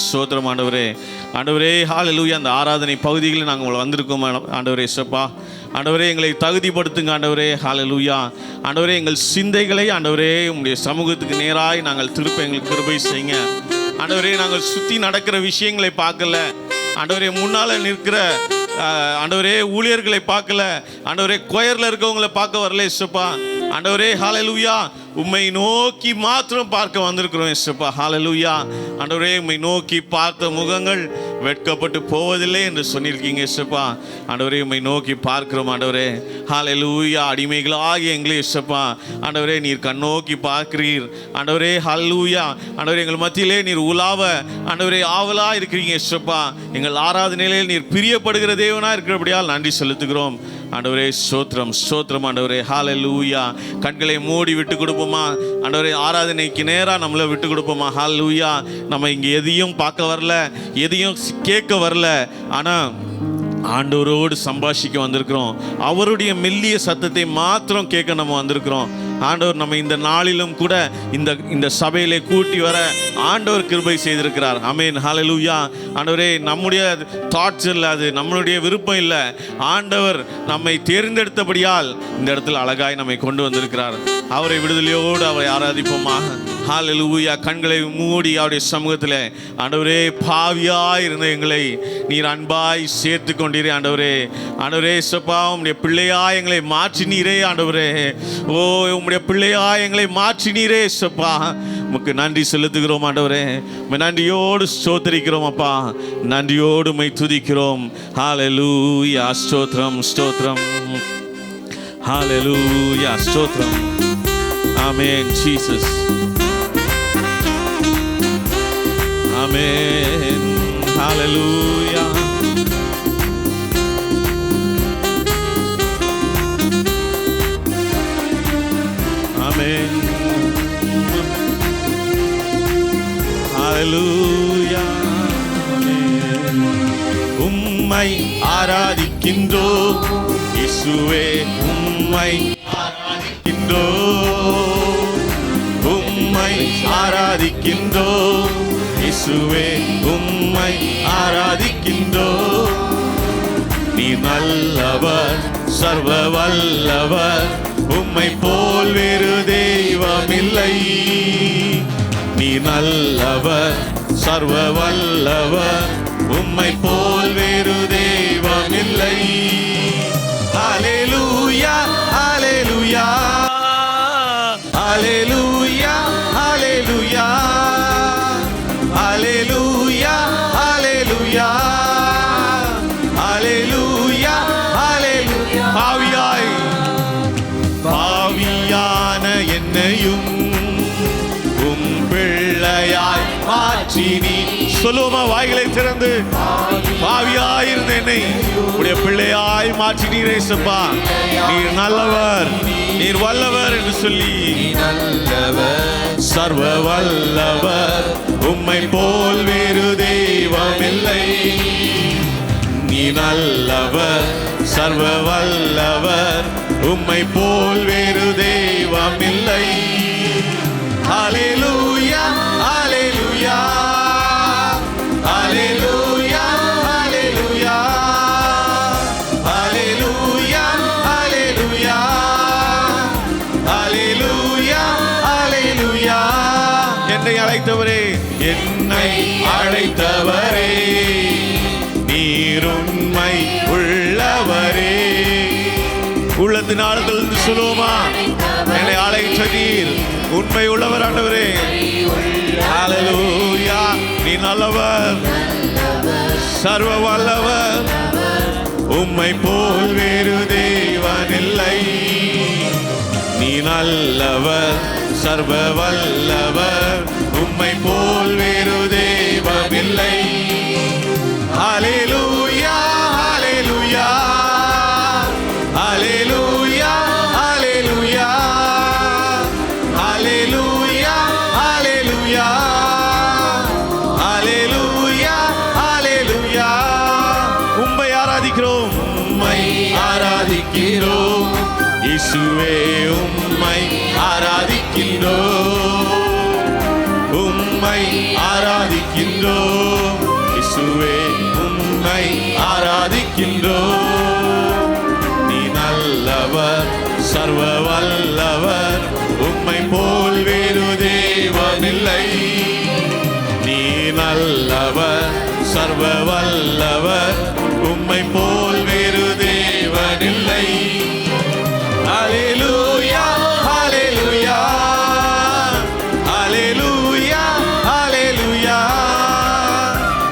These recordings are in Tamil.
ஸ்தோத்திரம் ஆண்டவரே. ஆண்டவரே ஹல்லேலூயா. அந்த ஆராதனை பகுதிகளில் நாங்கள் வந்திருக்கோம் ஆண்டவரே. சப்பா ஆண்டவரே, எங்களை தகுதிப்படுத்துங்க ஆண்டவரே. ஹல்லேலூயா. ஆண்டவரே, எங்கள் சிந்தைகளை ஆண்டவரே உங்களுடைய சமூகத்துக்கு நேராய் நாங்கள் திருப்ப எங்களுக்கு கிருபை செய்யுங்க ஆண்டவரே. நாங்கள் சுற்றி நடக்கிற விஷயங்களை பார்க்கல ஆண்டவரே, முன்னால் நிற்கிற ஆண்டவரே ஊழியர்களை பார்க்கல ஆண்டவரே, கொயரில் இருக்கவங்களை பார்க்க வரல இயேசுப்பா ஆண்டவரே. ஹல்லேலூயா. உம்மை நோக்கி மாத்திரம் பார்க்க வந்திருக்கிறோம் இயேசுப்பா. ஹல்லேலூயா. ஆண்டவரே, உம்மை நோக்கி பார்த்த முகங்கள் வெட்கப்பட்டு போவதில்லை என்று சொல்லியிருக்கீங்க இயேசுப்பா. ஆண்டவரே, உம்மை நோக்கி பார்க்கிறோம் ஆண்டவரே. ஹல்லேலூயா. அடிமைகளாகிய எங்களே இயேசுப்பா ஆண்டவரே, நீர் கண்ணோக்கி பார்க்கிறீர் ஆண்டவரே. ஹல்லேலூயா. ஆண்டவரே, எங்கள் மத்தியிலே நீர் உலாவ ஆண்டவரே ஆவலா இருக்கிறீங்க இயேசுப்பா. எங்கள் ஆராதனையிலே நீர் பிரியப்படுகிற தேவனா இருக்கிறபடியால் நன்றி செலுத்துகிறோம் ஆண்டவரே. ஸ்தோத்திரம் ஸ்தோத்திரம் ஆண்டவரே. ஹல்லேலூயா. கண்களை மூடி விட்டு கொடுப்போமா ஆண்டவரே. ஆராதனைக்கு நேராக நம்மளை விட்டு கொடுப்போமா. ஹல்லேலூயா. நம்ம இங்கே எதையும் பார்க்க வரல, எதையும் கேட்க வரல, ஆனால் ஆண்டவரோடு சம்பாஷிக்க வந்திருக்கிறோம். அவருடைய மெல்லிய சத்தத்தை மாத்திரம் கேட்க நம்ம வந்திருக்கிறோம். ஆண்டவர் நம்ம இந்த நாளிலும் கூட இந்த சபையிலே கூட்டி வர ஆண்டவர் கிருபை செய்திருக்கிறார். ஆமென். ஹல்லேலூயா. ஆண்டவரே, நம்முடைய தாட்ஸ் இல்லை, அது நம்மளுடைய விருப்பம் இல்லை. ஆண்டவர் நம்மை தேர்ந்தெடுத்தபடியால் இந்த இடத்துல அழகாய் நம்மை கொண்டு வந்திருக்கிறார். அவரை விடுதலையோடு அவரை ஆராதிப்போமா. ஹல்லேலூயா. கண்களை மூடி அவருடைய சமூகத்தில் ஆண்டவரே, பாவியாய் இருந்த எங்களை நீர் அன்பாய் சேர்த்து கொண்டீரே ஆண்டவரே. ஆண்டவரே சப்பா, உம்முடைய பிள்ளையாய் எங்களை மாற்றினீரே ஆண்டவரே. ஓ, உம்முடைய பிள்ளையாய் எங்களை மாற்றினீரே சப்பா. உமக்கு நன்றி செலுத்துகிறோம் ஆண்டவரே. நன்றியோடு ஸ்தோத்திரிக்கிறோம் அப்பா. நன்றியோடு உம்மை துதிக்கிறோம். ஹல்லேலூயா. ஸ்தோத்திரம் ஸ்தோத்திரம். ஹல்லேலூயா. ஸ்தோத்திரம். ஆமென். ஜீசஸ். ஆமென். ஹல்லேலூயா. ஆமென். ஹல்லேலூயா. உம்மை ஆராதிக்கின்றோம் இயேசுவே, உம்மை ஆராதிக்கின்றோம், உம்மை ஆராதிக்கின்றோம் இயேசுவே, உம்மை ஆராதிக்கின்றோம். நீ நல்லவர், சர்வ வல்லவர், உம்மை போல் வேறு தெய்வமில்லை. நீ நல்லவர், சர்வ வல்லவர், உம்மை போல் வேறு தெய்வமில்லை. ஹல்லேலூயா. ஹல்லேலூயா. ஹல்லேலூயா. ஹல்லேலூயா. ஹல்லேலூயா. ஹல்லேலூயா. ஹல்லேலூயா. ஹல்லேலூயா. பாவியான என்னையும் உம் பிள்ளையாய் மாற்றி நீ சொல்லுவோமா. வாய்களை திறந்து, பாவியாயிருந்த என்னை உடைய பிள்ளையாய் மாற்றி நீரே சப்பா. நீர் நல்லவர், நீர் வல்லவர் என்று சொல்லி, சர்வ வல்லவர், உம்மை போல் வேறு தெய்வமில்லை. நீ நல்லவர், சர்வ வல்லவர், உம்மை போல் வேறு தெய்வமில்லை. ஹல்லேலூயா. ஹல்லேலூயா. ஹல்லேலூயா. ஹல்லேலூயா. ஹல்லேலூயா. ஹல்லேலூயா. ஹல்லேலூயா. ஹல்லேலூயா. என்னை அழைத்தவரே, என்னை அழைத்தவரே, நீர் உண்மை உள்ளவரே. உள்ளத்தின் ஆழத்தில் சொல்லுவோமா. என்னை அழைத்த நீர் உண்மை உள்ளவர் ஆண்டவரே. ஹல்லேலூயா. நீ நல்லவர், சர்வ வல்லவர், உம்மை போல் வேறு தெய்வமில்லை. நீ நல்லவர், சர்வ வல்லவர், உம்மை போல் வேறு தெய்வமில்லை. ஹல்லேலூயா. ஹல்லேலூயா. ஹல்லேலூயா. ஹல்லேலூயா. ஹல்லேலூயா. ஹல்லேலூயா. ஹல்லேலூயா. ஹல்லேலூயா. உம்மை ஆராதிக்கிறோம், உம்மை ஆராதிக்கிறோம் இயேசுவே, உம்மை ஆராதிக்கிறோம், உம்மை ஆராதிக்கின்றோம். இயேசுவே உம்மை ஆராதிக்கின்றோம். நீ நல்லவர், சர்வ வல்லவர், உம்மை போல் வேறு தேவனில்லை. நீ நல்லவர், சர்வ வல்லவர், உம்மை போல் வேறு தேவனில்லை. ஹல்லேலூயா ஹல்லேலூயா ஹல்லேலூயா ஹல்லேலூயா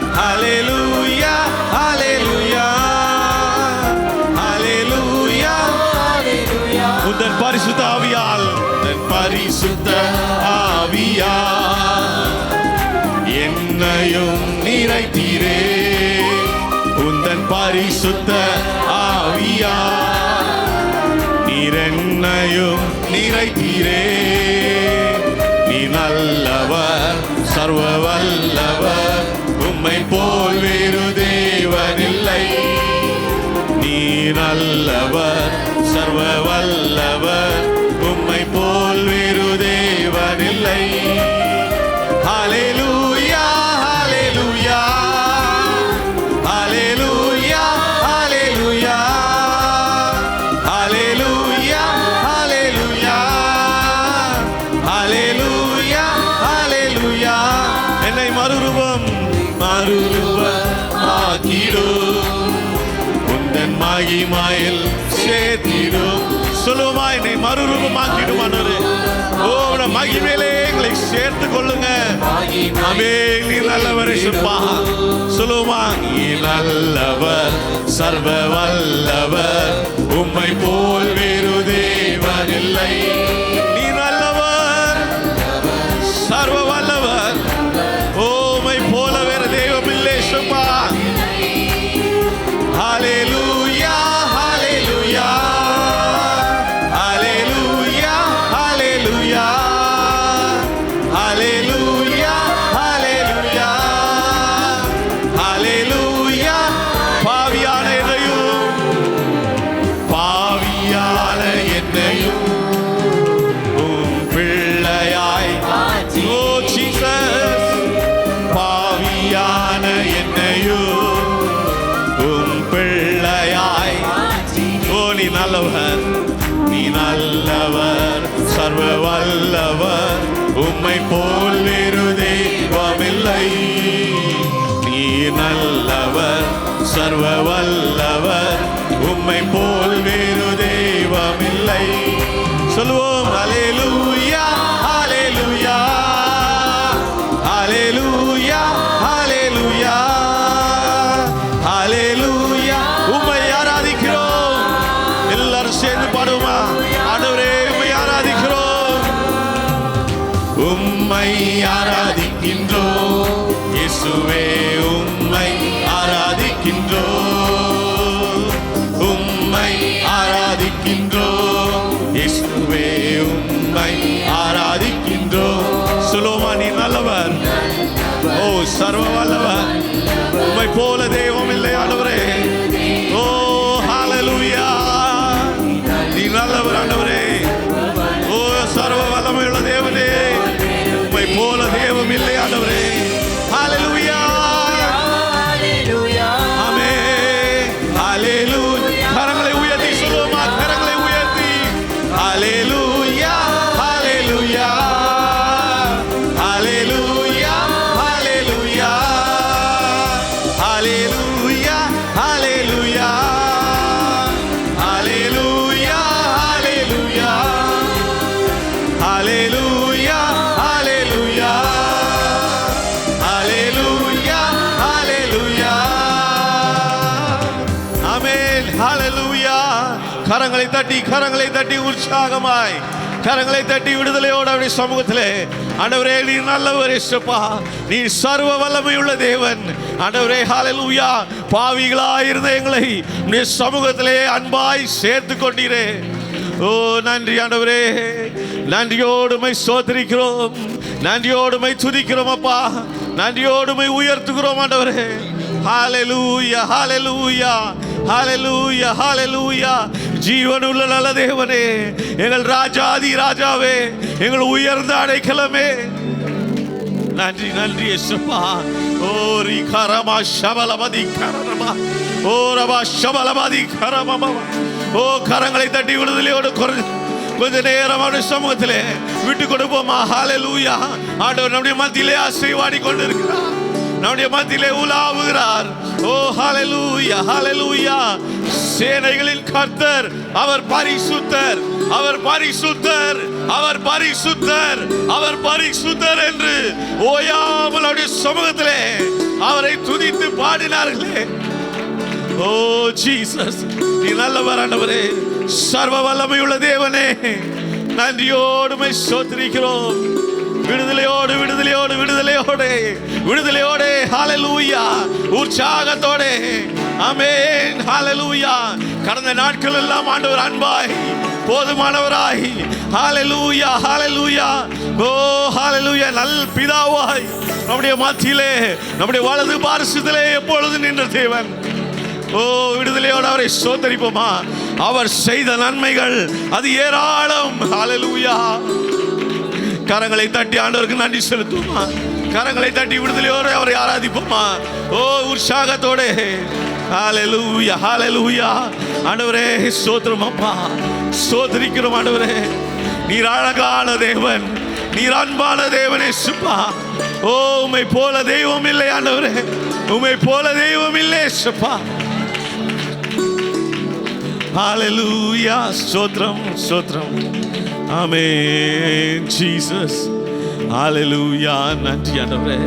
ஹல்லேலூயா ஹல்லேலூயா ஹல்லேலூயா ஹல்லேலூயா. உந்தன் பரிசுத்த ஆவியால், உந்தன் பரிசுத்த ஆவியால் என்னையும் நிறைத்தீரே. உந்தன் பரிசுத்த ஆவியால் நீர் என்னையும் நிறைத்தீரே. நீ நல்லவர், சர்வ வல்லவர், உம்மை போல் வேறு தேவனில்லை. நீ நல்லவர், சர்வ வல்லவர், உம்மை போல் வேறு தேவனில்லை. ஹல்லேலூயா ஹல்லேலூயா ஹல்லேலூயா ஹல்லேலூயா ஹல்லேலூயா ஹல்லேலூயா ஹல்லேலூயா ஹல்லேலூயா. என்னை மறுரூபம் ஆக்கிடும், உந்தன் மகிமையில் சேர்த்திடும். சொல்லுமா, என்னை மறுரூபமாக்கிடும் ஆண்டவரே. ஓ, மகிமையிலே எங்களை சேர்த்து கொள்ளுங்க. ஆமே, நீ நல்லவர் இயேசுப்பா. சொல்லுமா, நீ நல்லவர், சர்வ வல்லவர், உம்மை போல் வேறு தேவனில்லை. நீ நல்லவர், சர்வ வல்லவர், உம்மை போல வேறு தெய்வம் இல்லை இயேசுப்பா. ஹல்லேலூயா ஹல்லேலூயா ஹல்லேலூயா ஹல்லேலூயா ஹல்லேலூயா ஹல்லேலூயா ஹல்லேலூயா. பாவியான என்னையும் உம் பிள்ளையாய், ஓ ஜீசஸ், பாவியான என்னையும் உம் பிள்ளையாய். ஓ, நீ நல்லவர், நீ நல்லவர், சர்வ வல்லவர், உம்மை போல் வேறு தெய்வமில்லை. நீ நல்லவர், சர்வ வல்லவர், உம்மை போல் வேறு தெய்வமில்லை. சொல்லுவோம், ஹல்லேலூயா ஹல்லேலூயா ஹல்லேலூயா ஹல்லேலூயா ஹல்லேலூயா. உம்மை ஆராதிக்கிறோம். எல்லாரும் சேர்ந்து பாடுவோமா? ஆண்டவரே, உம்மை ஆராதிக்கிறோம், உம்மை ஆராதிக்கின்றோம். இயேசுவே, உம்மை ஆராதிக்கின்றோம், உம்மை ஆராதிக்கின்றோம். இயேசுவே, உம்மை ஆராதிக்கின்றோம். சொல்லுவோமா, நீ நல்லவர், ஓ சர்வ வல்லவர், உம்மை போல தெய்வம் இல்லை ஆண்டவரே. ஓ ஹல்லேலூயா, நீ நல்லவர் ஆண்டவரே. ஓ சர்வ வல்லமையுள்ள தேவனே, உம்மை போல தெய்வம் இல்லை ஆண்டவரே. ஹல்லேலூயா ஆமென் ஹல்லேலூயா. கரங்களை உயர்த்தி சொல்லுவோமா? கரங்களை உயர்த்தி ஹல்லேலூயா ஹல்லேலூயா ஹல்லேலூயா ஹல்லேலூயா ஹல்லேலூயா ஹல்லேலூயா ஹல்லேலூயா ஹல்லேலூயா ஹல்லேலூயா ஹல்லேலூயா ஹல்லேலூயா ஹல்லேலூயா. ஆமென் ஹல்லேலூயா. கரங்களை தட்டி உற்சாகமாய் கரங்களை தட்டி விடுதலையோடு அவருடைய சமூகத்திலே, ஆண்டவரே, நீ நல்லவர் இயேசுப்பா, நீ சர்வ வல்லமையுள்ள தேவன் ஆண்டவரே. ஹல்லேலூயா. பாவிகளாயிருந்த எங்களை உம்முடைய சமூகத்திலே அன்பாய் சேர்த்து கொண்டீரே. ஓ நன்றி ஆண்டவரே, நன்றியோடுமை ஸ்தோத்திரிக்கிறோம், நன்றியோடுமை துதிக்கிறோம் அப்பா, நன்றியோடுமை உயர்த்துகிறோம் ஆண்டவரே. ஹல்லேலூயா ஹல்லேலூயா ஹல்லேலூயா ஹல்லேலூயா. ஜீவனுள்ள நல்ல தேவனே, எங்கள் ராஜாதி ராஜாவே, எங்கள் உயர்ந்த அடைக்கலமே, நன்றி நன்றி இயேசுப்பா. ஓ ரி கரமா ஷபலபதி கரமா, ஓ ரபா ஷபலபதி கரமா. ஓ கரங்களை தட்டி விடுதலையோடு கொஞ்ச நேரம் அவருடைய சமூகத்திலே விட்டு கொடுப்போமா. ஹல்லேலூயா. ஆண்டவர் நம்முடைய மத்தியிலே ஆசீர்வாடி கொண்டிருக்கிறார், நம்முடைய மத்தியிலே உலாவுகிறார். ஓ ஹல்லேலூயா ஹல்லேலூயா. சேனைகளின் கர்த்தர் அவர் பரிசுத்தர், அவர் பரிசுத்தர், அவர் பரிசுத்தர், அவர் பரிசுத்தர் என்று ஓயாமல் அவருடைய சமூகத்திலே அவரை துதித்து பாடினார்களே. ஓ ஜீசஸ், நீ நல்லவர் ஆண்டவரே, சர்வ வல்லமையுள்ள தேவனே. நன்றியோடு ஸ்தோத்திரிக்கிறோம். விடுதலையோடு விடுதலையோடு விடுதலையோடு விடுதலையோடு ஹல்லேலூயா. உற்சாகத்தோடு ஆமென் ஹல்லேலூயா. கடந்த நாட்கள் எல்லாம் ஆண்டவர் அன்பாய் போதுமானவராய் ஹல்லேலூயா ஹல்லேலூயா. ஓ ஹல்லேலூயா. நல் பிதாவாய் நம்முடைய மத்தியிலே நம்முடைய வலது பாரிசத்திலே எப்பொழுது நின்ற தேவன். ஓ விடுதலையோடு அவரை ஸ்தோத்திரிப்போமா. அவர் செய்த நன்மைகள் அது ஏராளம். ஹல்லேலூயா. கரங்களை தட்டி ஆண்டவருக்கு நன்றி செலுத்துவோமா. கரங்களை தட்டி விடுதலையோடு அவரை ஆராதிப்போமா. ஓ உற்சாகத்தோடு ஹல்லேலூயா ஹல்லேலூயா. ஆண்டவரே ஸ்தோத்திரம் அப்பா, ஸ்தோத்திரிக்கிறோம் ஆண்டவரே. நீர் அழகான தேவன், நீர் அன்பான தேவனே சுப்பா. ஓ உம்மை போல தெய்வம் இல்லை ஆண்டவரே, உம்மை போல தெய்வம் இல்லை சுப்பா. ஹல்லேலூயா. ஸ்தோத்திரம் ஸ்தோத்திரம். Amen Jesus. ஹல்லேலூயா. நன்றி ஆண்டவரே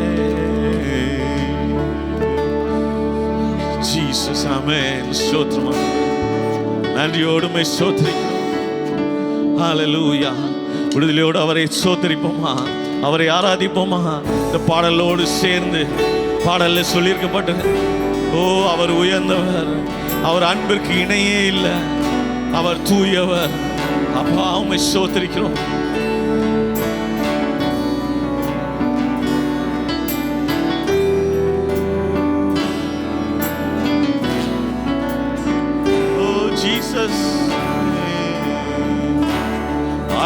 ஜீசஸ். ஆமென் ஸ்தோத்திரம். நன்றியோடு ஸ்தோத்திரிக்கிறோம். ஹல்லேலூயா. விடுதலையோடு அவரை ஸ்தோத்திரிப்போமா, அவரை ஆராதிப்போமா. இந்த பாடலோடு சேர்ந்து பாடல்ல சொல்லியிருக்கப்பட்டது. ஓ அவர் உயர்ந்தவர், அவர் அன்பிற்கு இணையே இல்லை, அவர் தூயவர். அப்பா உம்மை ஸ்தோத்திரிக்கிறோம். ஓ ஜீசஸ்.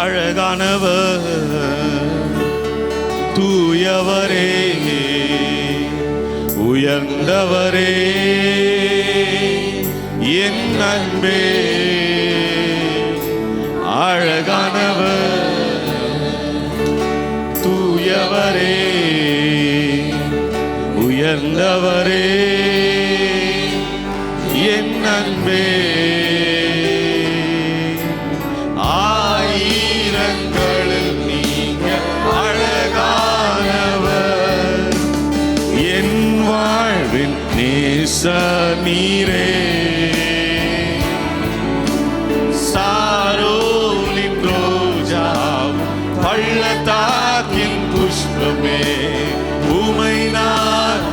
அழகானவர், தூயவரே, உயர்ந்தவரே, என் அன்பே. அழகானவர், தூயவரே, உயர்ந்தவரே, என் அன்பே. ஆயிரங்களில் நீங்க அழகானவர், என் வாழ்வின் நேச நீரே. சாரோலின் ரோஜாவும் பள்ளத்தாக்கின் புஷ்பமே, உமை நான்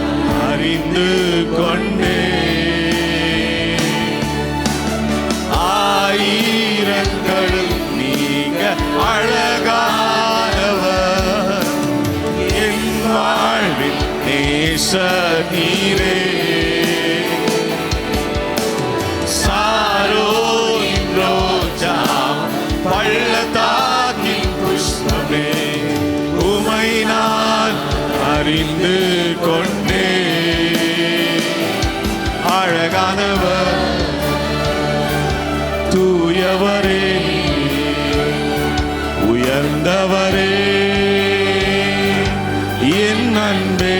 அறிந்து கொண்டே. ஆயிரங்களும் நீங்க அழகானவர், என் வாழ்வின் நேச நீரே. சாரோலின் ரோஜாவும் பள்ளத்தாக்கின் புஷ்பமே, உமை நான் அறிந்து கொண்டே. அழகானவர், தூயவரே, உயர்ந்தவரே, என் அன்பே.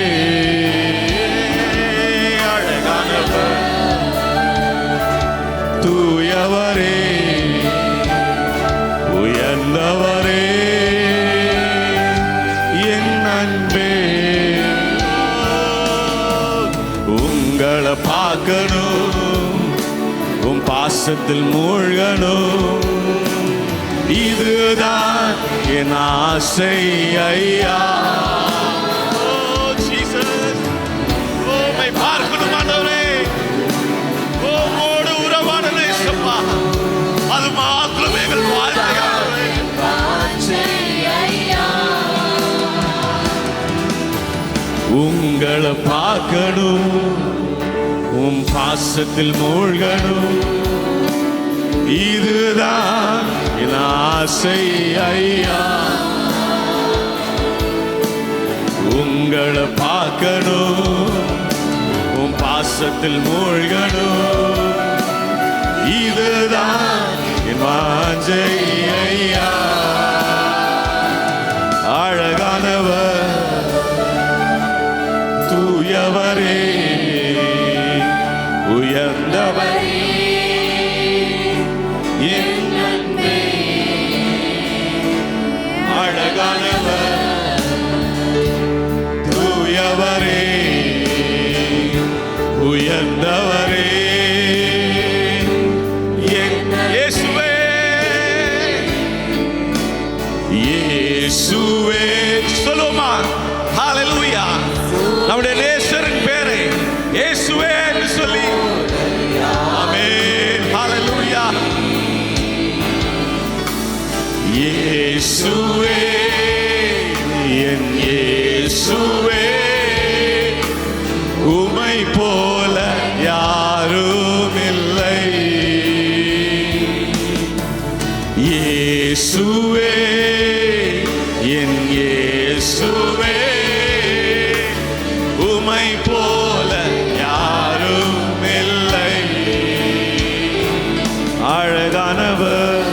அழகானவர், தூயவரே, உயர்ந்தவரே, என் அன்பே. உங்களை பார்க்கணும், உன் பாசத்தில் மூழ்கணும், இதுதான் என் ஆசை ஐயா. பார்க்கணும் ஆண்டவரே, உம்மோடு உறவாடணும் இயேசுப்பா. அது மாத்திரமே எங்கள் வாழ்க்கை. உங்களை பார்க்கணும், உன் பாசத்தில் மூழ்கணும், இதுதான் என் ஆசை ஐயா. உங்களை பார்க்கணும், உன் பாசத்தில் மூழ்கணும், இதுதான் என் வாஞ்சை ஐயா. அழகானவர், தூயவரே, உயர்ந்தவரே, என் அன்பே. அழகானவர், தூயவரே, உயர்ந்தவரே, இயேசுவே, இயேசுவே. சொல்லுமா ஹல்லேலூயா. நம்முடைய நேசரின் பேரை இயேசுவே என்று சொல்லி ஆமென். ஹல்லேலூயா. இயேசுவே, என் இயேசுவே, உம்மை போல யாரும் இல்லை. இயேசுவே, என் இயேசுவே, உம்மை போல யாரும் இல்லை. அழகானவர்,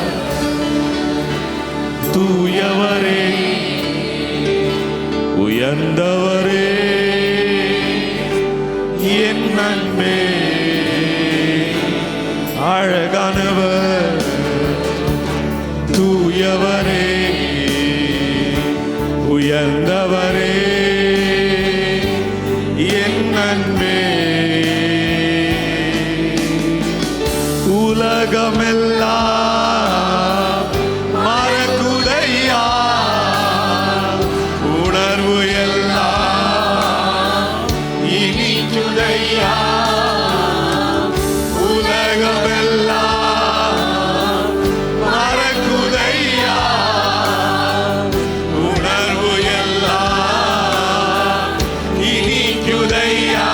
தூயவரே, உயர்ந்தவரே, என் அன்பே. அழகானவர், தூயவரே, உயர்ந்தவரே, என் அன்பே. உலகமெல்லாம் மறக்குதையா, உணர்வு எல்லாம் இனிக்குதையா. உலகமெல்லாம் மறக்குதையா, உணர்வு எல்லாம் இனிக்குதையா.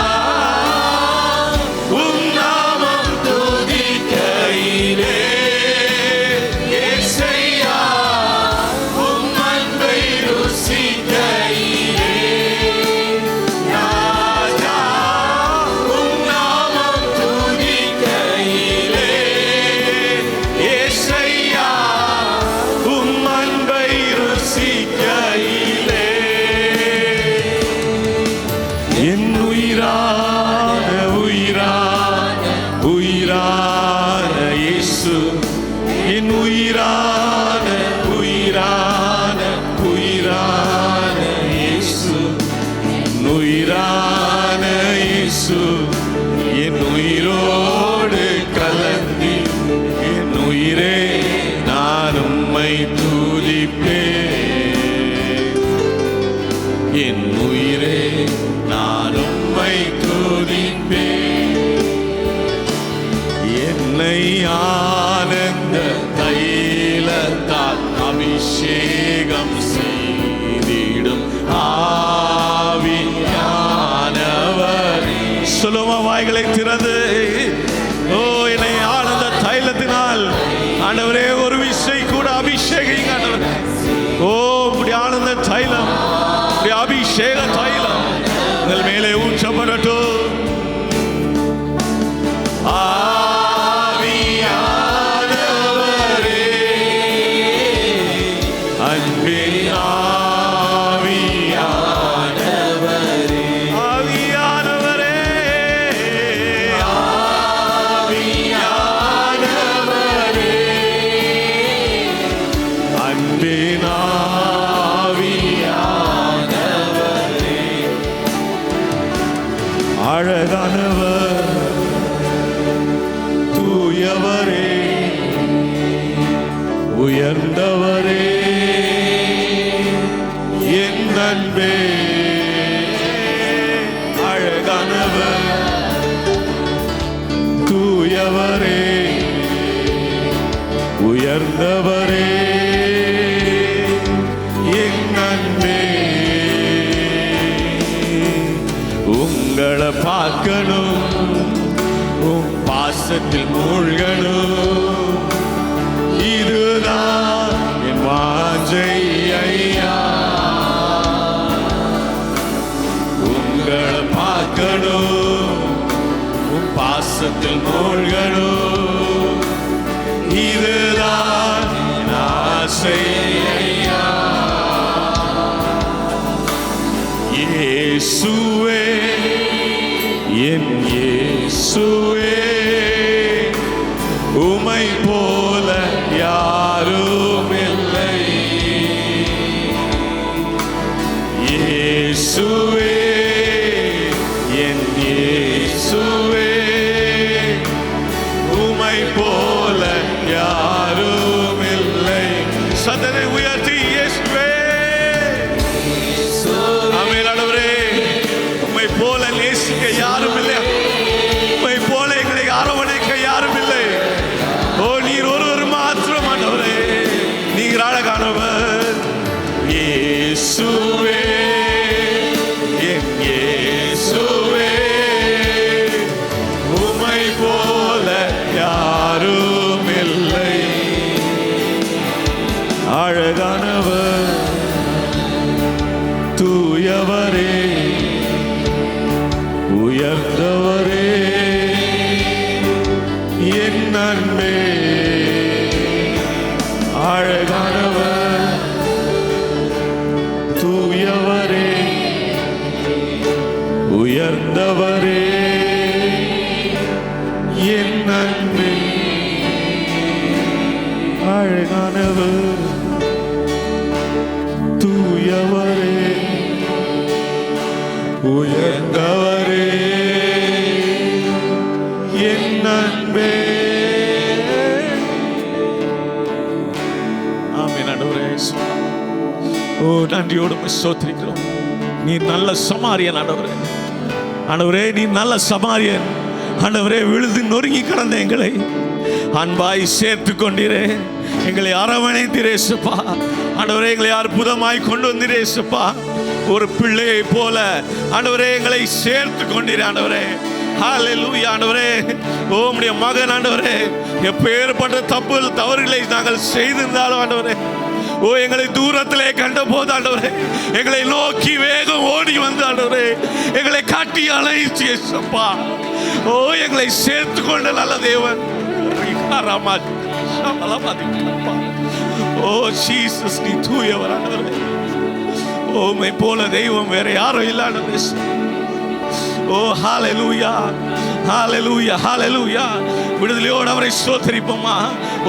உம் நாமம் துதிக்கையிலே இயேசையா, உம் அன்பை ருசிக்கையிலே ராஜா, உம் நாமம் துதிக்கையிலே இயேசையா, உம் அன்பை ருசிக்கையிலே என் உயிரான உயிரான உயிரான இயேசு, என் உயிரான உயிரான உயிரான இயேசு, என் உயிரான இயேசு, என் உயிரோடு கலந்தி என் உயிரே நான் உம்மை துதிப்பேன். என் உயிரே நான் உம்மை துதிப்பேன். என்னை ஆனந்த தைலத்தால் அபிஷேகம் செய்திடும் ஆவியானவர். சொல்லுமா வாய்களை திறந்து, ஓ என்னை ஆனந்த தைலத்தினால் ஆண்டவரே ஒரு விசை கூட அபிஷேகிங்க ஆண்டவரே. ஓ இப்படி ஆனந்த தைலம், இப்படி அபிஷேக தைலம் உங்கள் மேலே ஊற்றப்படட்டும். ஆவியானவரே, அன்பின் ஆவியானவரே, ஆவியானவரே, ஆவியானவரே, அன்பின் ஆவியானவரே. அழகானவர், தூயவரே, உயர்ந்தவரே, என் அன்பே. அழகானவர், தூயவரே, உயர்ந்தவரே, என் அன்பே. உங்களை பார்க்கணும், உன் பாசத்தில் மூழ்கணும், இதுதான் என் வாஞ்சை ஐயா. பாசத்தில் மூழ்கணும், இதுதான் என் ஆசை ஐயா. இயேசுவே, என் இயேசுவே, உம்மை போல யாரும் இல்லை. இயேசுவே, என் இயேசுவே, உம்மை போல யாரும் இல்லை. சத்தத்தை உயர்த்தி இயேசுவே. ஆமென். ஆண்டவரே, உம்மை போல நேசிக்க யாரும் இல்லை, உம்மை போல எங்களை அரவணைக்க யாரும் இல்லை. ஓ, நீர் ஒருவர் மாத்திரம் ஆண்டவரே, நீர் அழகானவர். இயேசுவே, என் இயேசுவே, உம்மை போல யாரும் இல்லை. அழகானவர், தூயவரே, உயர்ந்தவரே, என் அன்பே. அழகானவர், தூயவரே, உயர்ந்தவரே, என் அன்பே. அழகானவர், தூயவரே, உயர்ந்தவரே, என் அன்பே. ஆமென். ஆண்டவரே, ஓ, நன்றியோடு ஸ்தோத்திரிக்கிறோம். நீ நல்ல சமாரியன் ஆண்டவரே. ஆண்டவரே, நீ நல்ல சமாரியன் ஆண்டவரே. விழுது நொறுங்கி கிடந்த எங்களை அன்பாய் சேர்த்து கொண்டீரே, எங்களை அரவணைத்தீரேசப்பா. ஆண்டவரே, எங்களை அற்புதமாய் கொண்டு வந்தீரேசப்பா. ஒரு பிள்ளையை போல ஆண்டவரே எங்களை சேர்த்து கொண்டீரே ஆண்டவரே. ஹல்லேலூயா ஆண்டவரே. ஓ, உம்முடைய மகன் ஆண்டவரே, எப்பேற்பட்ட தவறுகளை நாங்கள் செய்திருந்தாலும் ஆண்டவரே, ஓ, எங்களை தூரத்திலே கண்ட போது ஆண்டவரே, எங்களை நோக்கி வேகம் ஓடி வந்து ஆண்டவரே, எங்களை காட்டி அழைச்சியப்பா. ஓ, எங்களை சேர்த்து கொண்ட நல்ல தேவன். ஓ ஜீசஸ், நீ தூயவர் ஆண்டவரே. ஓ, உம்மை போல தெய்வம் வேற யாரும் இல்லை ஆண்டவரே. ஓ, ஹல்லேலூயா, ஹல்லேலூயா, ஹல்லேலூயா. விடுதலையோடு அவரை ஸ்தோத்திரிப்போமா.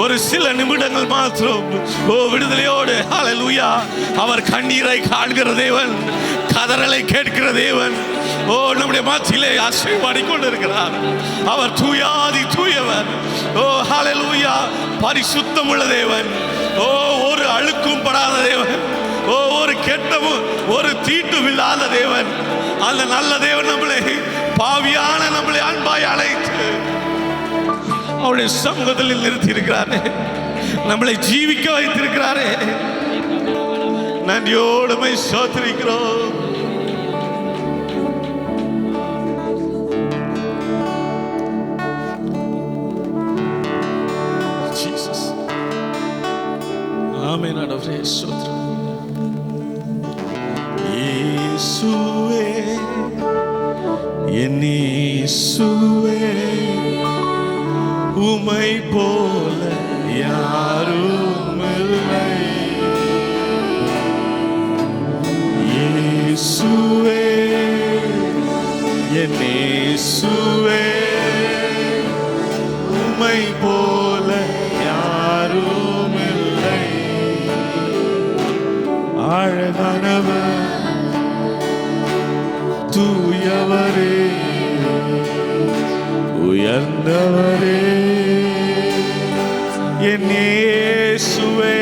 ஒரு சில நிமிடங்கள் மாத்திரம். ஓ, விடுதலையோடு ஹல்லேலூயா. அவர் கண்ணீரை காண்கிற தேவன், கதறலை கேட்கிற தேவன். ஓ, நம்முடைய மத்தியிலே ஆசீர்வாடி கொண்டிருக்கிறார். அவர் தூயாதி தூயவர். ஓ, ஹல்லேலூயா. பரிசுத்தம் உள்ள தேவன். ஓ, ஒரு அழுக்கும் படாத தேவன். ஓ, ஒரு கெட்டமும் ஒரு தீட்டும் இல்லாத தேவன். அந்த நல்ல தேவன் நம்மளை, பாவியான நம்மளை அன்பாய் அழைத்து அவருடைய சமூகத்தில் நிறுத்தி இருக்கிறாரே, நம்மளை ஜீவிக்க வைத்திருக்கிறாரே. நன்றியோடு உம்மை ஸ்தோத்திரிக்கிறோம். ஜீசஸ். ஆமென். ஆண்டவரே, ஸ்தோத்திரம். இயேசுவே, என் இயேசுவே, உம்மை போல யாரும் இல்லை. இயேசுவே, என் இயேசுவே, உம்மை போல யாரும் இல்லை. அழகானவர், தூயவரே, உயர்ந்தவரே, என் இயேசுவே.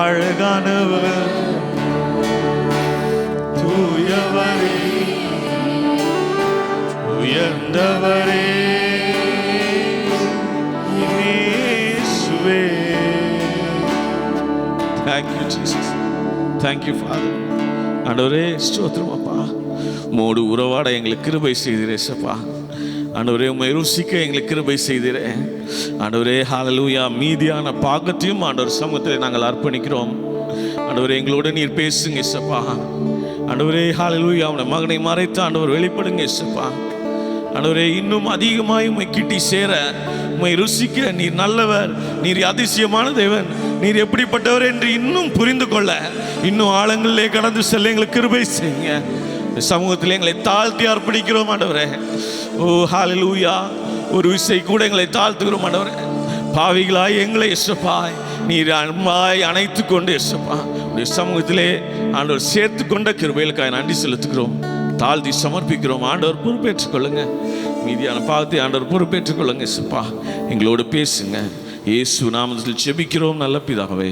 அழகானவர், தூயவரே, உயர்ந்தவரே, என் இயேசுவே. Thank you, Jesus. Thank you, Father. ஆண்டவரே, ஸ்தோத்திரம் அப்பா. மோடு உறவாட எங்களுக்கு கிருபை செய்தீரேசப்பா. ஆண்டவரே, உம்மை ருசிக்க எங்களுக்கு கிருபை செய்தீரே ஆண்டவரே. ஹல்லேலூயா. மீதியான பாகத்தையும் ஆண்டவர் சமூகத்தில் நாங்கள் அர்ப்பணிக்கிறோம். ஆண்டவரே, எங்களோட நீர் பேசுங்க இயேசப்பா. ஆண்டவரே, ஹல்லேலூயா. உம்முடைய மகனை மறைத்து ஆண்டவர் வெளிப்படுங்க இயேசப்பா. ஆண்டவரே இன்னும் அதிகமாய் உம்மை கிட்டி சேர, உம்மை ருசிக்க, நீர் நல்லவர், நீர் அதிசயமான தேவன், நீர் எப்படிப்பட்டவர் என்று இன்னும் புரிந்து கொள்ள, இன்னும் ஆழங்களிலே கடந்து செல்ல எங்களுக்கு கிருபை செய்யுங்க. சமூகத்தில் எங்களை தாழ்த்தி அர்ப்பணிக்கிறோம் ஆண்டவரே. ஓ ஹல்லேலூயா. ஒரு விசை கூட எங்களை தாழ்த்துகிறோம் ஆண்டவரே. பாவிகளாய் எங்களை இயேசுப்பாய் நீர் அன்பாய் அணைத்து கொண்டு இயேசுப்பா உடைய சமூகத்திலே ஆண்டவர் சேர்த்து கொண்ட கிருபைகளுக்காக நன்றி செலுத்துகிறோம். தாழ்த்தி சமர்ப்பிக்கிறோம். ஆண்டவர் பொறுப்பேற்றுக் கொள்ளுங்க. மீதியான பாவத்தை ஆண்டவர் பொறுப்பேற்றுக் கொள்ளுங்க. இயேசுப்பா எங்களோடு பேசுங்க. இயேசு நாமத்தில் ஜெபிக்கிறோம் நல்ல பிதாவே.